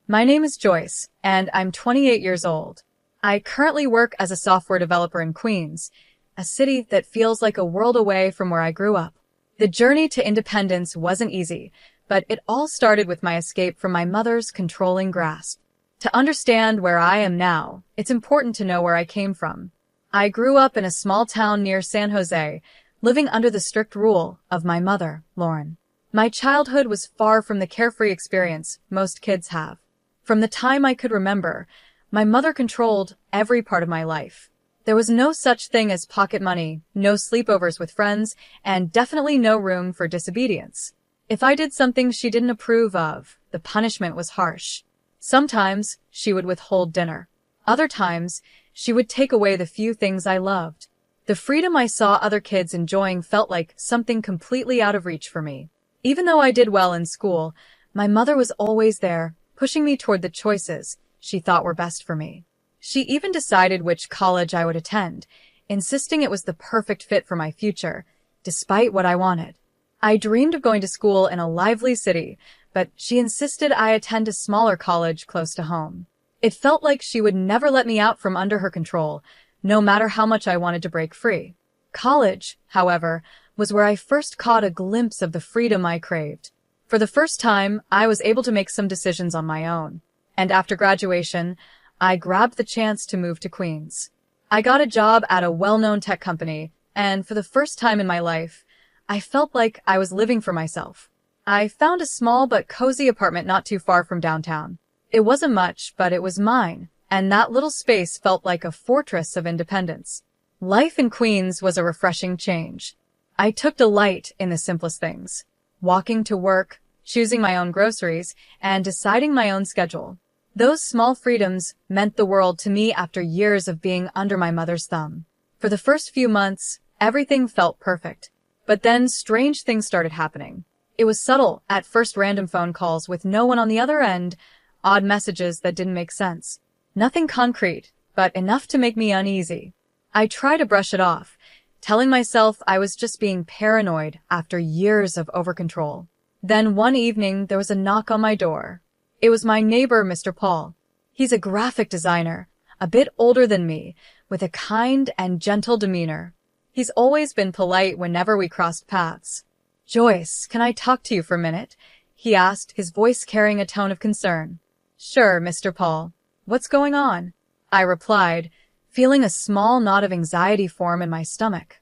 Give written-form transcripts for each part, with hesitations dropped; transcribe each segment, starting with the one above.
My name is Joyce, and I'm 28 years old. I currently work as a software developer in Queens, a city that feels like a world away from where I grew up. The journey to independence wasn't easy, but it all started with my escape from my mother's controlling grasp. To understand where I am now, it's important to know where I came from. I grew up in a small town near San Jose, living under the strict rule of my mother, Lauren. My childhood was far from the carefree experience most kids have. From the time I could remember, my mother controlled every part of my life. There was no such thing as pocket money, no sleepovers with friends, and definitely no room for disobedience. If I did something she didn't approve of, the punishment was harsh. Sometimes she would withhold dinner. Other times, she would take away the few things I loved. The freedom I saw other kids enjoying felt like something completely out of reach for me. Even though I did well in school, my mother was always there, pushing me toward the choices she thought were best for me. She even decided which college I would attend, insisting it was the perfect fit for my future, despite what I wanted. I dreamed of going to school in a lively city, but she insisted I attend a smaller college close to home. It felt like she would never let me out from under her control, no matter how much I wanted to break free. College, however, was where I first caught a glimpse of the freedom I craved. For the first time, I was able to make some decisions on my own. And after graduation, I grabbed the chance to move to Queens. I got a job at a well-known tech company, and for the first time in my life, I felt like I was living for myself. I found a small but cozy apartment not too far from downtown. It wasn't much, but it was mine, and that little space felt like a fortress of independence. Life in Queens was a refreshing change. I took delight in the simplest things. Walking to work, choosing my own groceries, and deciding my own schedule. Those small freedoms meant the world to me after years of being under my mother's thumb. For the first few months, everything felt perfect. But then strange things started happening. It was subtle, at first random phone calls with no one on the other end, odd messages that didn't make sense. Nothing concrete, but enough to make me uneasy. I tried to brush it off, telling myself I was just being paranoid after years of over-control. Then one evening, there was a knock on my door. It was my neighbor, Mr. Paul. He's a graphic designer, a bit older than me, with a kind and gentle demeanor. He's always been polite whenever we crossed paths. "Joyce, can I talk to you for a minute?" he asked, his voice carrying a tone of concern. "Sure, Mr. Paul. What's going on?" I replied, feeling a small knot of anxiety form in my stomach.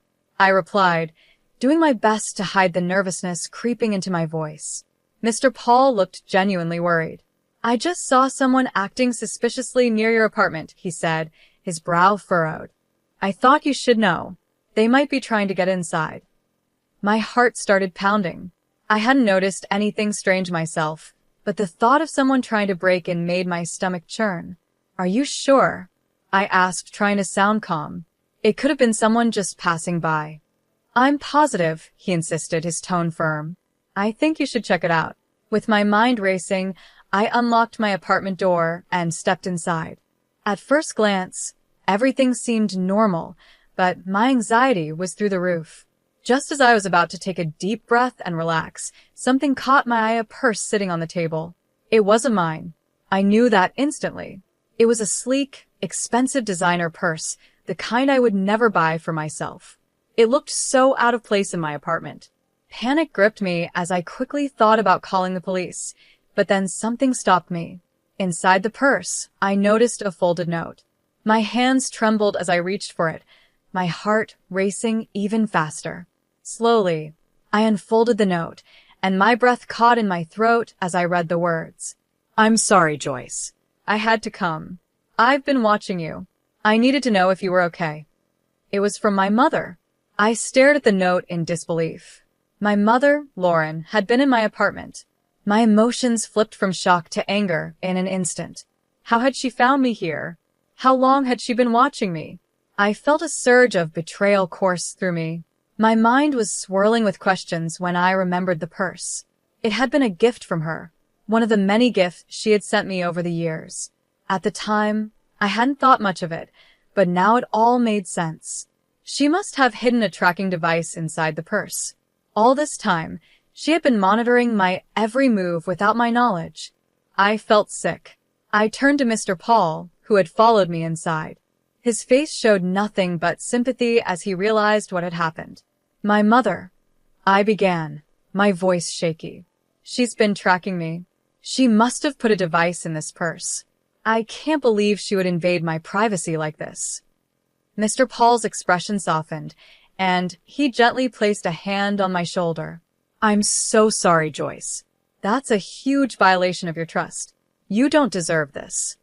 Doing my best to hide the nervousness creeping into my voice. Mr. Paul looked genuinely worried. "I just saw someone acting suspiciously near your apartment," he said, his brow furrowed. "I thought you should know. They might be trying to get inside." My heart started pounding. I hadn't noticed anything strange myself, but the thought of someone trying to break in made my stomach churn. "Are you sure?" I asked, trying to sound calm. It could have been someone just passing by. "I'm positive," he insisted, his tone firm. "I think you should check it out." With my mind racing, I unlocked my apartment door and stepped inside. At first glance, everything seemed normal, but my anxiety was through the roof. Just as I was about to take a deep breath and relax, something caught my eye, a purse sitting on the table. It wasn't mine. I knew that instantly. It was a sleek, expensive designer purse, the kind I would never buy for myself. It looked so out of place in my apartment. Panic gripped me as I quickly thought about calling the police, but then something stopped me. Inside the purse, I noticed a folded note. My hands trembled as I reached for it, my heart racing even faster. Slowly, I unfolded the note, and my breath caught in my throat as I read the words. "I'm sorry, Joyce. I had to come. I've been watching you. I needed to know if you were okay." It was from my mother. I stared at the note in disbelief. My mother, Lauren, had been in my apartment. My emotions flipped from shock to anger in an instant. How had she found me here? How long had she been watching me? I felt a surge of betrayal course through me. My mind was swirling with questions when I remembered the purse. It had been a gift from her, one of the many gifts she had sent me over the years. At the time, I hadn't thought much of it, but now it all made sense. She must have hidden a tracking device inside the purse. All this time, she had been monitoring my every move without my knowledge. I felt sick. I turned to Mr. Paul, who had followed me inside. His face showed nothing but sympathy as he realized what had happened. My mother, I began, my voice shaky. She's been tracking me. She must have put a device in this purse. I can't believe she would invade my privacy like this. Mr. Paul's expression softened, and he gently placed a hand on my shoulder. I'm so sorry, Joyce. That's a huge violation of your trust. You don't deserve this.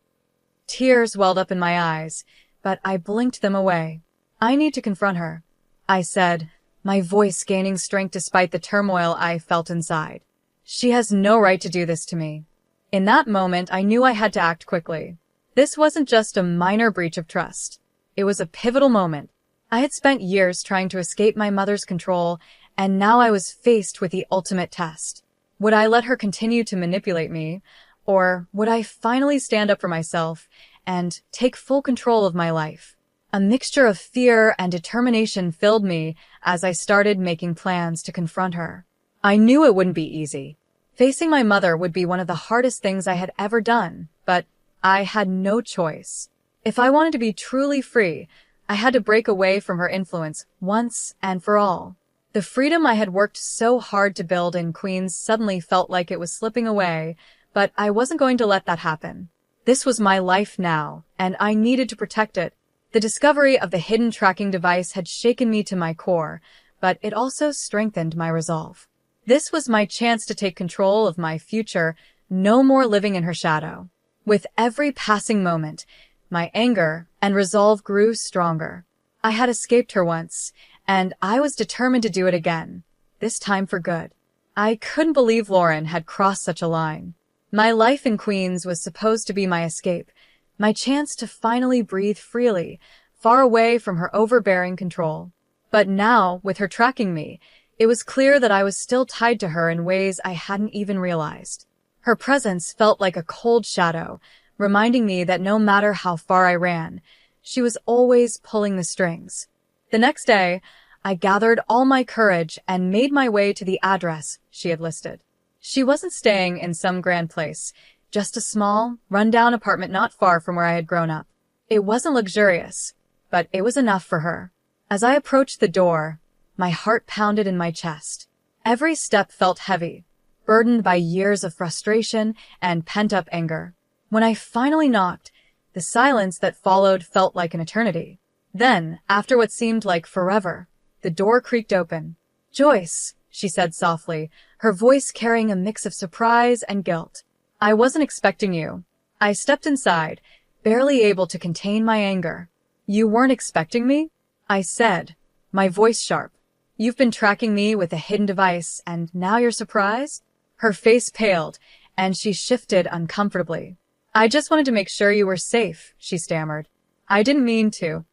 Tears welled up in my eyes, but I blinked them away. I need to confront her, I said, my voice gaining strength despite the turmoil I felt inside. She has no right to do this to me. In that moment, I knew I had to act quickly. This wasn't just a minor breach of trust. It was a pivotal moment. I had spent years trying to escape my mother's control, and now I was faced with the ultimate test. Would I let her continue to manipulate me, or would I finally stand up for myself and take full control of my life? A mixture of fear and determination filled me as I started making plans to confront her. I knew it wouldn't be easy. Facing my mother would be one of the hardest things I had ever done, but I had no choice. If I wanted to be truly free, I had to break away from her influence once and for all. The freedom I had worked so hard to build in Queens suddenly felt like it was slipping away, but I wasn't going to let that happen. This was my life now, and I needed to protect it. The discovery of the hidden tracking device had shaken me to my core, but it also strengthened my resolve. This was my chance to take control of my future, no more living in her shadow. With every passing moment, my anger and resolve grew stronger. I had escaped her once, and I was determined to do it again, this time for good. I couldn't believe Lauren had crossed such a line. My life in Queens was supposed to be my escape, my chance to finally breathe freely, far away from her overbearing control. But now, with her tracking me, it was clear that I was still tied to her in ways I hadn't even realized. Her presence felt like a cold shadow, reminding me that no matter how far I ran, she was always pulling the strings. The next day, I gathered all my courage and made my way to the address she had listed. She wasn't staying in some grand place, just a small, run-down apartment not far from where I had grown up. It wasn't luxurious, but it was enough for her. As I approached the door, my heart pounded in my chest. Every step felt heavy, burdened by years of frustration and pent-up anger. When I finally knocked, the silence that followed felt like an eternity. Then, after what seemed like forever, the door creaked open. "Joyce," she said softly, her voice carrying a mix of surprise and guilt. "I wasn't expecting you." I stepped inside, barely able to contain my anger. "You weren't expecting me?" I said, my voice sharp. "You've been tracking me with a hidden device, and now you're surprised?" Her face paled, and she shifted uncomfortably. "I just wanted to make sure you were safe," she stammered. "I didn't mean to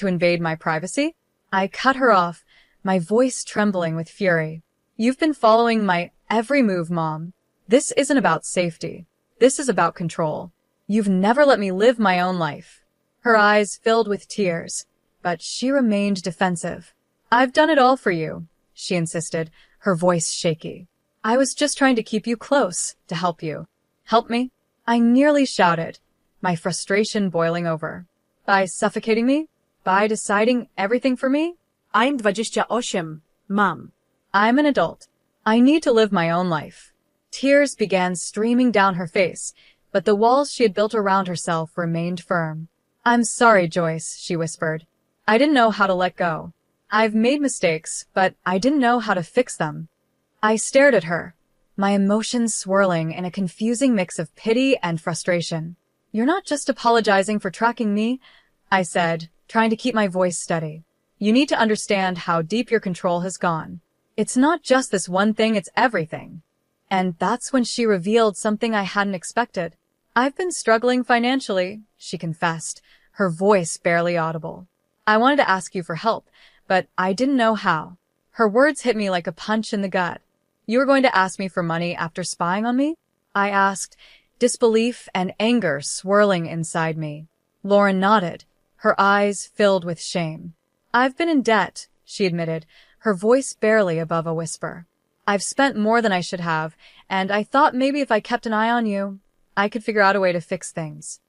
invade my privacy." I cut her off, my voice trembling with fury. "You've been following my every move, Mom. This isn't about safety. This is about control. You've never let me live my own life." Her eyes filled with tears, but she remained defensive. "I've done it all for you," she insisted, her voice shaky. "I was just trying to keep you close, to help you." "Help me?" I nearly shouted, my frustration boiling over. "By suffocating me? By deciding everything for me?" I'm 28, Mom. I'm an adult. I need to live my own life. Tears began streaming down her face, but the walls she had built around herself remained firm. "I'm sorry, Joyce," she whispered. "I didn't know how to let go. I've made mistakes, but I didn't know how to fix them." I stared at her, my emotions swirling in a confusing mix of pity and frustration. "You're not just apologizing for tracking me," I said, trying to keep my voice steady. "You need to understand how deep your control has gone. It's not just this one thing, it's everything." And that's when she revealed something I hadn't expected. "I've been struggling financially," she confessed, her voice barely audible. "I wanted to ask you for help, but I didn't know how." Her words hit me like a punch in the gut. "You were going to ask me for money after spying on me?" I asked, disbelief and anger swirling inside me. Lauren nodded, her eyes filled with shame. "I've been in debt," she admitted, her voice barely above a whisper. "I've spent more than I should have, and I thought maybe if I kept an eye on you, I could figure out a way to fix things.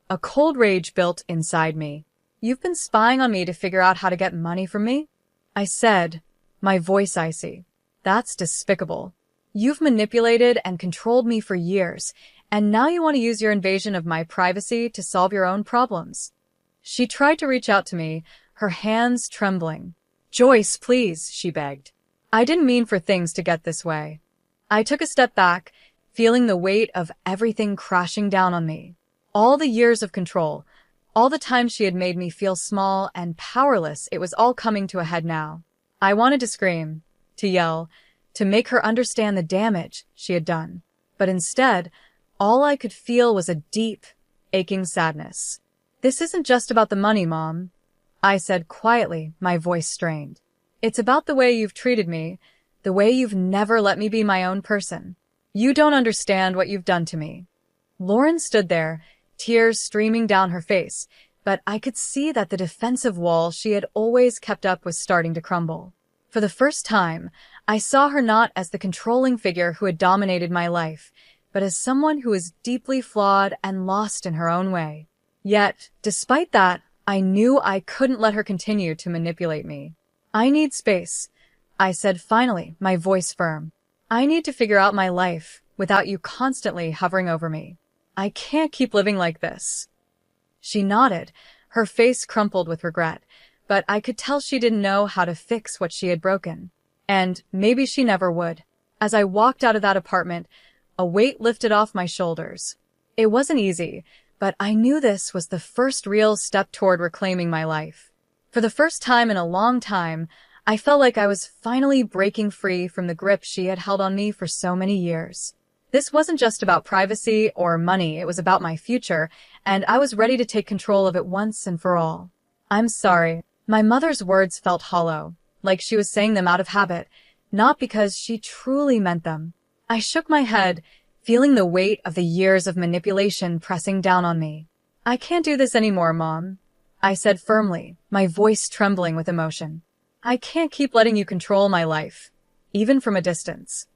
A cold rage built inside me. You've been spying on me to figure out how to get money from me? I said, my voice icy. That's despicable. You've manipulated and controlled me for years, and now you want to use your invasion of my privacy to solve your own problems. She tried to reach out to me, her hands trembling. Joyce, please, she begged. I didn't mean for things to get this way. I took a step back, feeling the weight of everything crashing down on me. All the years of control, all the time she had made me feel small and powerless, it was all coming to a head now. I wanted to scream, to yell, to make her understand the damage she had done. But instead, all I could feel was a deep, aching sadness. This isn't just about the money, Mom, I said quietly, my voice strained. It's about the way you've treated me, the way you've never let me be my own person. You don't understand what you've done to me. Lauren stood there, tears streaming down her face, but I could see that the defensive wall she had always kept up was starting to crumble. For the first time, I saw her not as the controlling figure who had dominated my life, but as someone who was deeply flawed and lost in her own way. Yet, despite that, I knew I couldn't let her continue to manipulate me. I need space, I said finally, my voice firm. I need to figure out my life without you constantly hovering over me. I can't keep living like this. She nodded, her face crumpled with regret, but I could tell she didn't know how to fix what she had broken. And maybe she never would. As I walked out of that apartment, a weight lifted off my shoulders. It wasn't easy, but I knew this was the first real step toward reclaiming my life. For the first time in a long time, I felt like I was finally breaking free from the grip she had held on me for so many years. This wasn't just about privacy or money, it was about my future, and I was ready to take control of it once and for all. I'm sorry. My mother's words felt hollow, like she was saying them out of habit, not because she truly meant them. I shook my head, feeling the weight of the years of manipulation pressing down on me. I can't do this anymore, Mom, I said firmly, my voice trembling with emotion. I can't keep letting you control my life, even from a distance.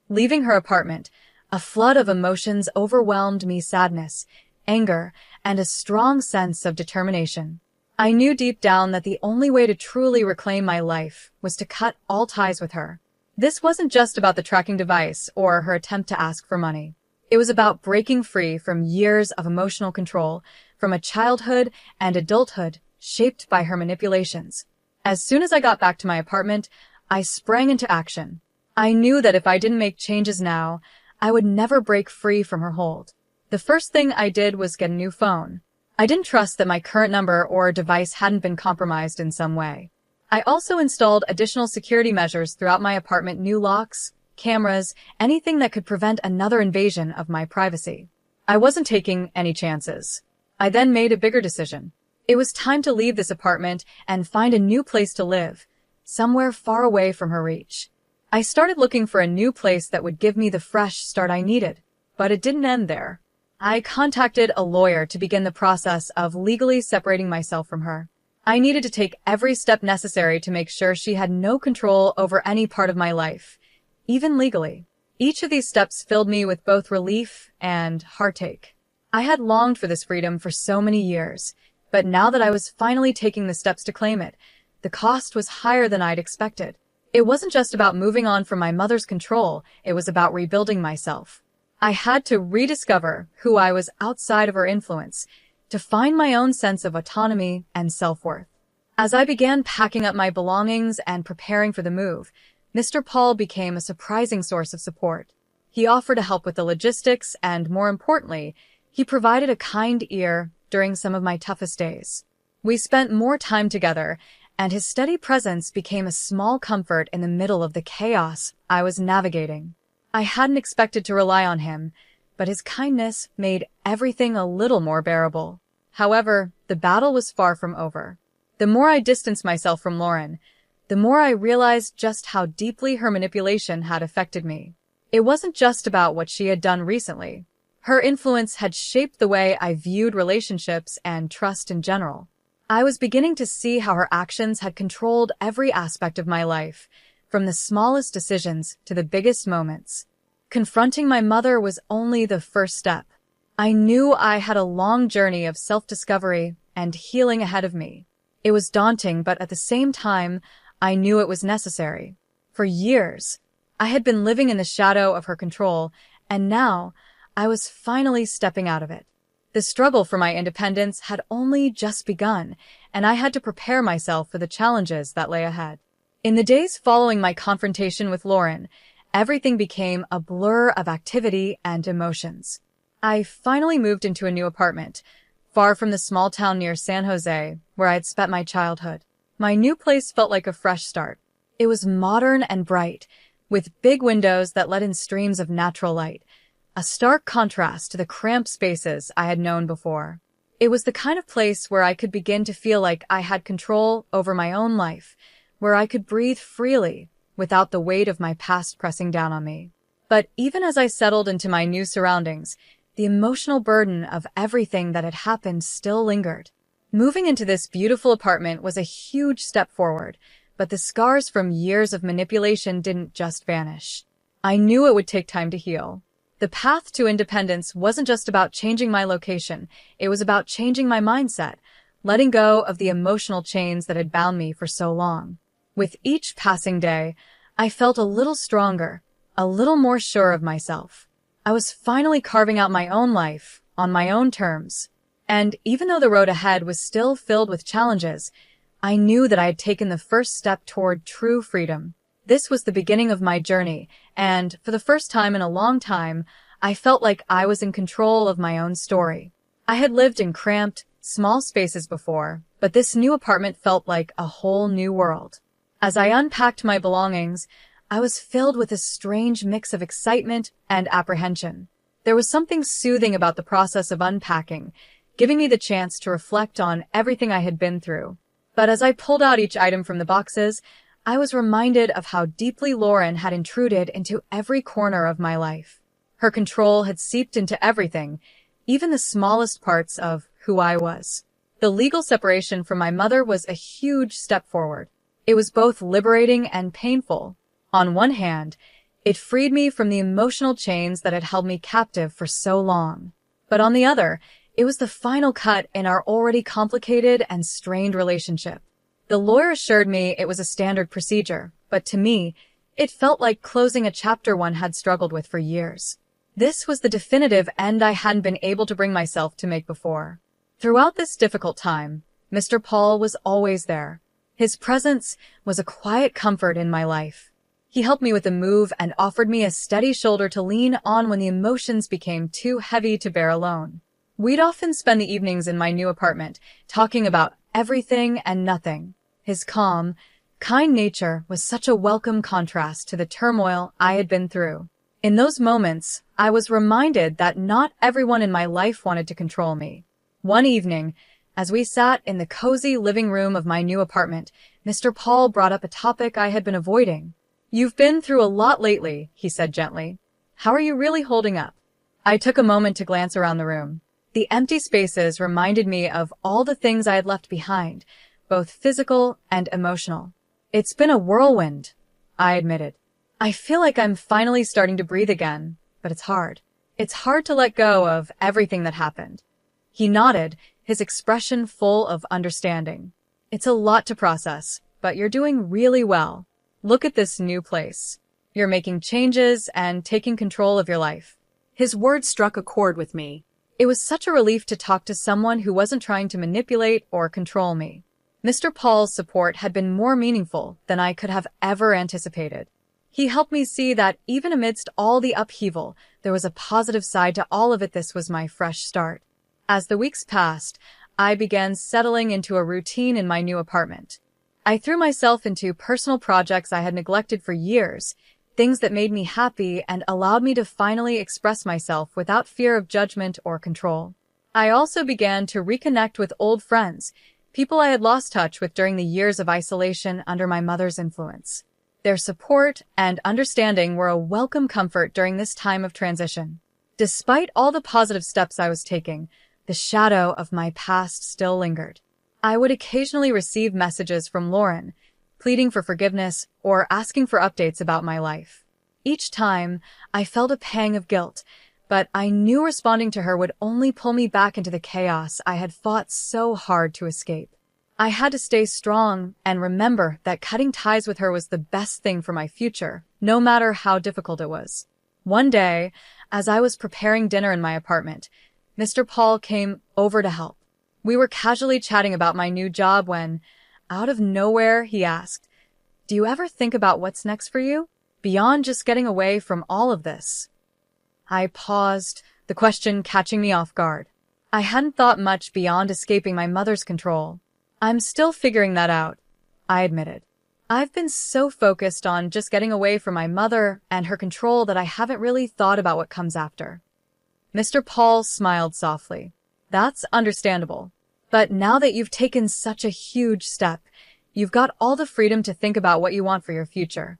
Leaving her apartment, a flood of emotions overwhelmed me: sadness, anger, and a strong sense of determination. I knew deep down that the only way to truly reclaim my life was to cut all ties with her. This wasn't just about the tracking device or her attempt to ask for money. It was about breaking free from years of emotional control, from a childhood and adulthood shaped by her manipulations. As soon as I got back to my apartment, I sprang into action. I knew that if I didn't make changes now, I would never break free from her hold. The first thing I did was get a new phone. I didn't trust that my current number or device hadn't been compromised in some way. I also installed additional security measures throughout my apartment: new locks, cameras, anything that could prevent another invasion of my privacy. I wasn't taking any chances. I then made a bigger decision. It was time to leave this apartment and find a new place to live, somewhere far away from her reach. I started looking for a new place that would give me the fresh start I needed, but it didn't end there. I contacted a lawyer to begin the process of legally separating myself from her. I needed to take every step necessary to make sure she had no control over any part of my life, even legally. Each of these steps filled me with both relief and heartache. I had longed for this freedom for so many years, but now that I was finally taking the steps to claim it, the cost was higher than I'd expected. It wasn't just about moving on from my mother's control, it was about rebuilding myself. I had to rediscover who I was outside of her influence, to find my own sense of autonomy and self-worth. As I began packing up my belongings and preparing for the move, Mr. Paul became a surprising source of support. He offered to help with the logistics and, more importantly, he provided a kind ear during some of my toughest days. We spent more time together, and his steady presence became a small comfort in the middle of the chaos I was navigating. I hadn't expected to rely on him, but his kindness made everything a little more bearable. However, the battle was far from over. The more I distanced myself from Lauren, the more I realized just how deeply her manipulation had affected me. It wasn't just about what she had done recently. Her influence had shaped the way I viewed relationships and trust in general. I was beginning to see how her actions had controlled every aspect of my life, from the smallest decisions to the biggest moments. Confronting my mother was only the first step. I knew I had a long journey of self-discovery and healing ahead of me. It was daunting, but at the same time, I knew it was necessary. For years, I had been living in the shadow of her control, and now I was finally stepping out of it. The struggle for my independence had only just begun, and I had to prepare myself for the challenges that lay ahead. In the days following my confrontation with Lauren, everything became a blur of activity and emotions. I finally moved into a new apartment, far from the small town near San Jose, where I had spent my childhood. My new place felt like a fresh start. It was modern and bright, with big windows that let in streams of natural light, a stark contrast to the cramped spaces I had known before. It was the kind of place where I could begin to feel like I had control over my own life, where I could breathe freely without the weight of my past pressing down on me. But even as I settled into my new surroundings, the emotional burden of everything that had happened still lingered. Moving into this beautiful apartment was a huge step forward, but the scars from years of manipulation didn't just vanish. I knew it would take time to heal. The path to independence wasn't just about changing my location, it was about changing my mindset, letting go of the emotional chains that had bound me for so long. With each passing day, I felt a little stronger, a little more sure of myself. I was finally carving out my own life, on my own terms. And even though the road ahead was still filled with challenges, I knew that I had taken the first step toward true freedom. This was the beginning of my journey, and for the first time in a long time, I felt like I was in control of my own story. I had lived in cramped, small spaces before, but this new apartment felt like a whole new world. As I unpacked my belongings, I was filled with a strange mix of excitement and apprehension. There was something soothing about the process of unpacking, giving me the chance to reflect on everything I had been through. But as I pulled out each item from the boxes, I was reminded of how deeply Lauren had intruded into every corner of my life. Her control had seeped into everything, even the smallest parts of who I was. The legal separation from my mother was a huge step forward. It was both liberating and painful. On one hand, it freed me from the emotional chains that had held me captive for so long. But on the other, it was the final cut in our already complicated and strained relationship. The lawyer assured me it was a standard procedure, but to me, it felt like closing a chapter one had struggled with for years. This was the definitive end I hadn't been able to bring myself to make before. Throughout this difficult time, Mr. Paul was always there. His presence was a quiet comfort in my life. He helped me with the move and offered me a steady shoulder to lean on when the emotions became too heavy to bear alone. We'd often spend the evenings in my new apartment, talking about everything and nothing. His calm, kind nature was such a welcome contrast to the turmoil I had been through. In those moments, I was reminded that not everyone in my life wanted to control me. One evening, as we sat in the cozy living room of my new apartment, Mr. Paul brought up a topic I had been avoiding. "You've been through a lot lately," he said gently. "How are you really holding up?" I took a moment to glance around the room. The empty spaces reminded me of all the things I had left behind, both physical and emotional. "It's been a whirlwind," I admitted. "I feel like I'm finally starting to breathe again, but it's hard. It's hard to let go of everything that happened." He nodded, his expression full of understanding. "It's a lot to process, but you're doing really well. Look at this new place. You're making changes and taking control of your life." His words struck a chord with me. It was such a relief to talk to someone who wasn't trying to manipulate or control me. Mr. Paul's support had been more meaningful than I could have ever anticipated. He helped me see that even amidst all the upheaval, there was a positive side to all of it. This was my fresh start. As the weeks passed, I began settling into a routine in my new apartment. I threw myself into personal projects I had neglected for years, things that made me happy and allowed me to finally express myself without fear of judgment or control. I also began to reconnect with old friends, people I had lost touch with during the years of isolation under my mother's influence. Their support and understanding were a welcome comfort during this time of transition. Despite all the positive steps I was taking, the shadow of my past still lingered. I would occasionally receive messages from Lauren, pleading for forgiveness or asking for updates about my life. Each time, I felt a pang of guilt, but I knew responding to her would only pull me back into the chaos I had fought so hard to escape. I had to stay strong and remember that cutting ties with her was the best thing for my future, no matter how difficult it was. One day, as I was preparing dinner in my apartment, Mr. Paul came over to help. We were casually chatting about my new job when, out of nowhere, he asked, "Do you ever think about what's next for you? Beyond just getting away from all of this?" I paused, the question catching me off guard. I hadn't thought much beyond escaping my mother's control. "I'm still figuring that out," I admitted. "I've been so focused on just getting away from my mother and her control that I haven't really thought about what comes after." Mr. Paul smiled softly. "That's understandable. But now that you've taken such a huge step, you've got all the freedom to think about what you want for your future."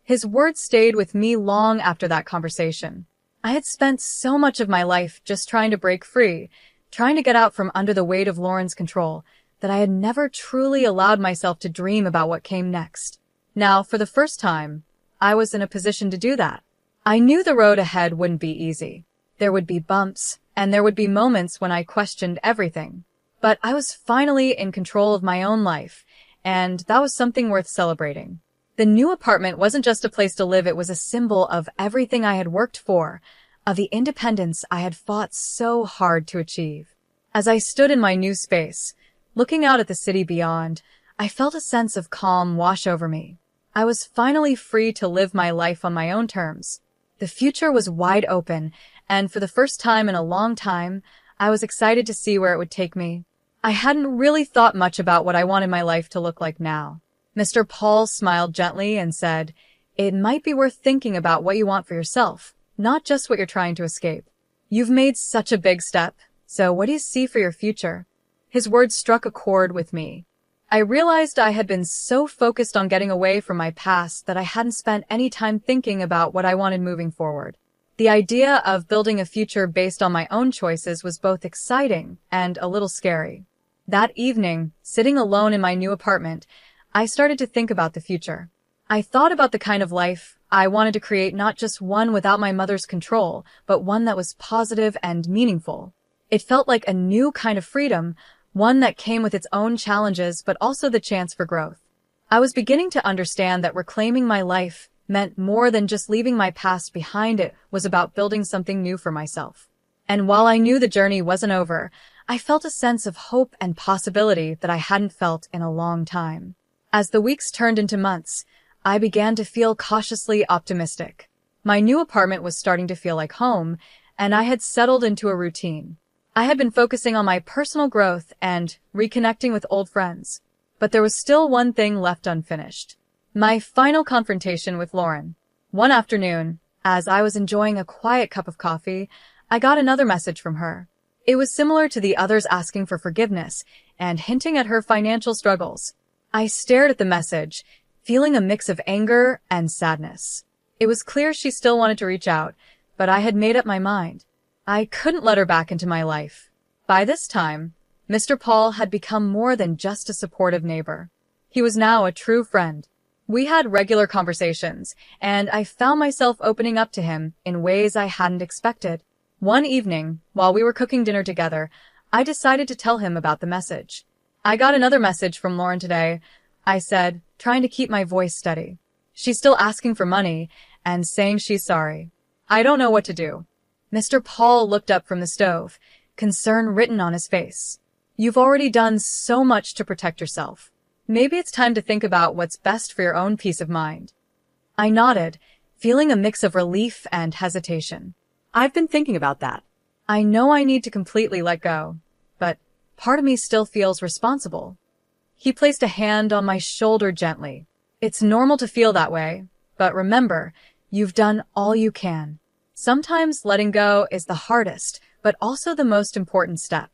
His words stayed with me long after that conversation. I had spent so much of my life just trying to break free, trying to get out from under the weight of Lauren's control, that I had never truly allowed myself to dream about what came next. Now, for the first time, I was in a position to do that. I knew the road ahead wouldn't be easy. There would be bumps, and there would be moments when I questioned everything. But I was finally in control of my own life, and that was something worth celebrating. The new apartment wasn't just a place to live, it was a symbol of everything I had worked for, of the independence I had fought so hard to achieve. As I stood in my new space, looking out at the city beyond, I felt a sense of calm wash over me. I was finally free to live my life on my own terms. The future was wide open, and for the first time in a long time, I was excited to see where it would take me. I hadn't really thought much about what I wanted my life to look like now. Mr. Paul smiled gently and said, "It might be worth thinking about what you want for yourself, not just what you're trying to escape. You've made such a big step, so what do you see for your future?" His words struck a chord with me. I realized I had been so focused on getting away from my past that I hadn't spent any time thinking about what I wanted moving forward. The idea of building a future based on my own choices was both exciting and a little scary. That evening, sitting alone in my new apartment, I started to think about the future. I thought about the kind of life I wanted to create, not just one without my mother's control, but one that was positive and meaningful. It felt like a new kind of freedom, one that came with its own challenges, but also the chance for growth. I was beginning to understand that reclaiming my life meant more than just leaving my past behind. It was about building something new for myself. And while I knew the journey wasn't over, I felt a sense of hope and possibility that I hadn't felt in a long time. As the weeks turned into months, I began to feel cautiously optimistic. My new apartment was starting to feel like home, and I had settled into a routine. I had been focusing on my personal growth and reconnecting with old friends. But there was still one thing left unfinished. My final confrontation with Lauren. One afternoon, as I was enjoying a quiet cup of coffee, I got another message from her. It was similar to the others, asking for forgiveness and hinting at her financial struggles. I stared at the message, feeling a mix of anger and sadness. It was clear she still wanted to reach out, but I had made up my mind. I couldn't let her back into my life. By this time, Mr. Paul had become more than just a supportive neighbor. He was now a true friend. We had regular conversations, and I found myself opening up to him in ways I hadn't expected. One evening, while we were cooking dinner together, I decided to tell him about the message. "I got another message from Lauren today," I said, trying to keep my voice steady. "She's still asking for money and saying she's sorry. I don't know what to do." Mr. Paul looked up from the stove, concern written on his face. "You've already done so much to protect yourself. Maybe it's time to think about what's best for your own peace of mind." I nodded, feeling a mix of relief and hesitation. I've been thinking about that. I know I need to completely let go, but part of me still feels responsible. He placed a hand on my shoulder gently. "It's normal to feel that way, but remember, you've done all you can. Sometimes letting go is the hardest, but also the most important step."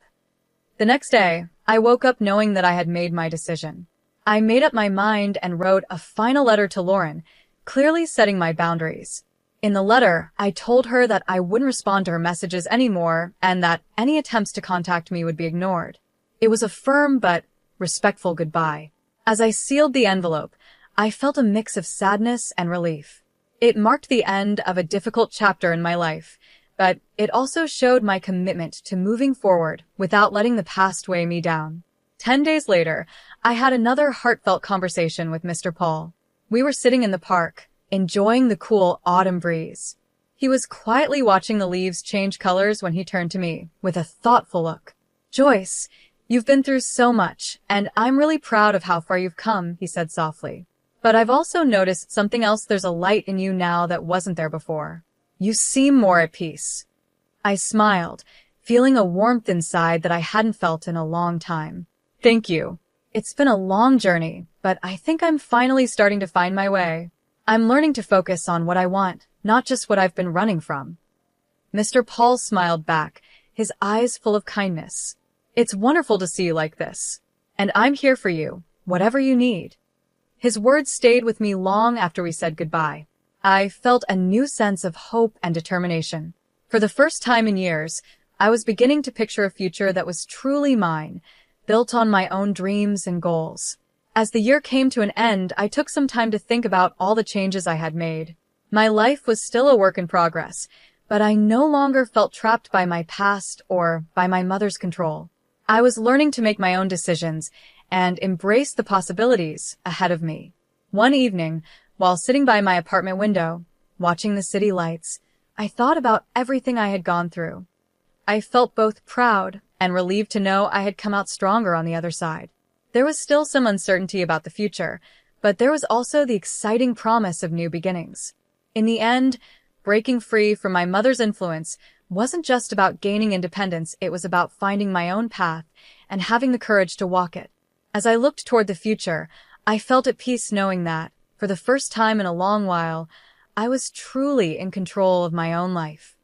The next day, I woke up knowing that I had made my decision. I made up my mind and wrote a final letter to Lauren, clearly setting my boundaries. In the letter, I told her that I wouldn't respond to her messages anymore and that any attempts to contact me would be ignored. It was a firm but respectful goodbye. As I sealed the envelope, I felt a mix of sadness and relief. It marked the end of a difficult chapter in my life, but it also showed my commitment to moving forward without letting the past weigh me down. 10 days later, I had another heartfelt conversation with Mr. Paul. We were sitting in the park, enjoying the cool autumn breeze. He was quietly watching the leaves change colors when he turned to me with a thoughtful look. "Joyce, you've been through so much, and I'm really proud of how far you've come," he said softly. "But I've also noticed something else. There's a light in you now that wasn't there before. You seem more at peace." I smiled, feeling a warmth inside that I hadn't felt in a long time. "Thank you. It's been a long journey, but I think I'm finally starting to find my way. I'm learning to focus on what I want, not just what I've been running from." Mr. Paul smiled back, his eyes full of kindness. "It's wonderful to see you like this. And I'm here for you, whatever you need." His words stayed with me long after we said goodbye. I felt a new sense of hope and determination. For the first time in years, I was beginning to picture a future that was truly mine, built on my own dreams and goals. As the year came to an end, I took some time to think about all the changes I had made. My life was still a work in progress, but I no longer felt trapped by my past or by my mother's control. I was learning to make my own decisions and embrace the possibilities ahead of me. One evening, while sitting by my apartment window, watching the city lights, I thought about everything I had gone through. I felt both proud and relieved to know I had come out stronger on the other side. There was still some uncertainty about the future, but there was also the exciting promise of new beginnings. In the end, breaking free from my mother's influence wasn't just about gaining independence, it was about finding my own path and having the courage to walk it. As I looked toward the future, I felt at peace knowing that, for the first time in a long while, I was truly in control of my own life.